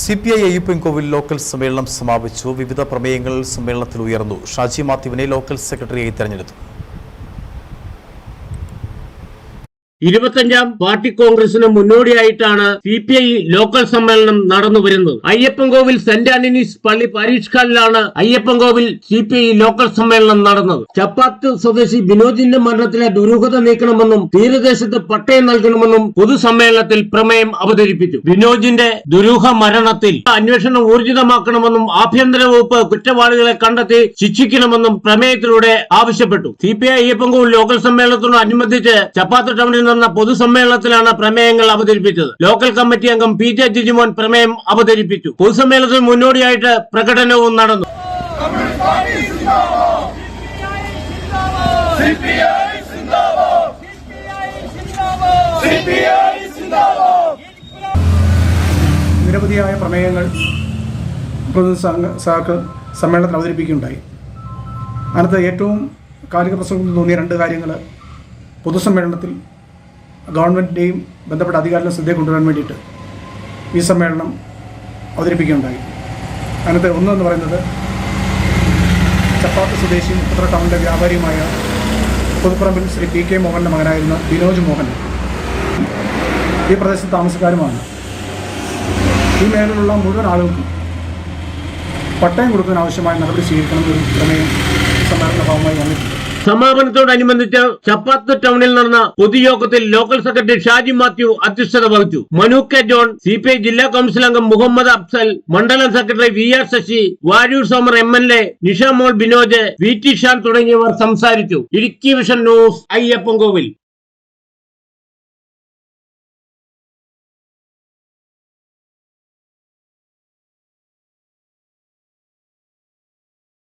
CPI Ayyappancoil local സമ്മേളനം സമാപിച്ചു. വിവിധ പ്രമേയങ്ങൾ സമ്മേളനത്തിൽ ഉയർന്നു. ഷാജി മാത്യുവിനെ ലോക്കൽ സെക്രട്ടറിയായി തെരഞ്ഞെടുത്തു. 25ാം പാർട്ടി കോൺഗ്രസിന് മുന്നോടിയായിട്ടാണ് CPI ലോക്കൽ സമ്മേളനം നടന്നുവരുന്നത്. അയ്യപ്പൻകോവിൽ സെന്റ് ആന്റണീസ് പള്ളി പാരീഷ് ഹാളിലാണ് അയ്യപ്പൻകോവിൽ CPI ലോക്കൽ സമ്മേളനം നടന്നത്. ചപ്പാത്ത് സ്വദേശി ബിനോജിന്റെ മരണത്തിലെ ദുരൂഹത നീക്കണമെന്നും തീരദേശത്ത് പട്ടയം നൽകണമെന്നും പൊതുസമ്മേളനത്തിൽ പ്രമേയം അവതരിപ്പിച്ചു. ബിനോജിന്റെ ദുരൂഹ മരണത്തിൽ അന്വേഷണം ഊർജിതമാക്കണമെന്നും ആഭ്യന്തര വകുപ്പ് കുറ്റവാളികളെ കണ്ടെത്തി ശിക്ഷിക്കണമെന്നും പ്രമേയത്തിലൂടെ ആവശ്യപ്പെട്ടു. CPI അയ്യപ്പൻകോവിൽ ലോക്കൽ സമ്മേളനത്തോടനുബന്ധിച്ച് ചപ്പാത്ത് ടൗണിൽ പൊതുസമ്മേളനത്തിലാണ് പ്രമേയങ്ങൾ അവതരിപ്പിച്ചത്. ലോക്കൽ കമ്മിറ്റി അംഗം PJ ജിജിമോൻ പ്രമേയം അവതരിപ്പിച്ചു. പൊതുസമ്മേളനത്തിന് മുന്നോടിയായിട്ട് പ്രകടനവും നടന്നു. നിരവധിയായ പ്രമേയങ്ങൾ സമ്മേളനത്തിൽ അവതരിപ്പിക്കുകയുണ്ടായി. അതിനകത്ത് ഏറ്റവും കാലിക പ്രസക്തി തോന്നിയ രണ്ട് കാര്യങ്ങൾ പൊതുസമ്മേളനത്തിൽ ഗവൺമെൻറ്റിൻ്റെയും ബന്ധപ്പെട്ട അധികാരികളുടെ ശ്രദ്ധയെ കൊണ്ടുവരാൻ വേണ്ടിയിട്ട് ഈ സമ്മേളനം അവതരിപ്പിക്കുകയുണ്ടായി. അതിനകത്ത് ഒന്നെന്ന് പറയുന്നത് ചപ്പാത്ത് സ്വദേശിയും ഉത്തര ടൗണിലെ വ്യാപാരിയുമായ പുതുപ്പറമ്പിൽ ശ്രീ PK മോഹൻ്റെ മകനായിരുന്ന ബിനോജ് മോഹൻ ഈ പ്രദേശത്ത് താമസക്കാരുമാണ്. ഈ മേഖലയിലുള്ള മുഴുവൻ ആളുകൾക്കും പട്ടയം കൊടുക്കുന്നതിനാവശ്യമായ നടപടി സ്വീകരിക്കണമെന്നൊരു പ്രമേയം സമ്മേളനത്തിന്റെ ഭാഗമായി വന്നിട്ടുണ്ട്. സമാപനത്തോടനുബന്ധിച്ച് ചപ്പാത്ത് ടൗണിൽ നടന്ന പൊതുയോഗത്തിൽ ലോക്കൽ സെക്രട്ടറി ഷാജി മാത്യു അധ്യക്ഷത വഹിച്ചു. മനു K. ജോൺ, CPI ജില്ലാ കൌൺസിൽ അംഗം മുഹമ്മദ് അഫ്സൽ, മണ്ഡലം secretary VR Sasi, Varoor Somar MLA, Nisha Mol Binoj, VT Shan തുടങ്ങിയവർ സംസാരിച്ചു. Idukki vision news, Ayyappancoil.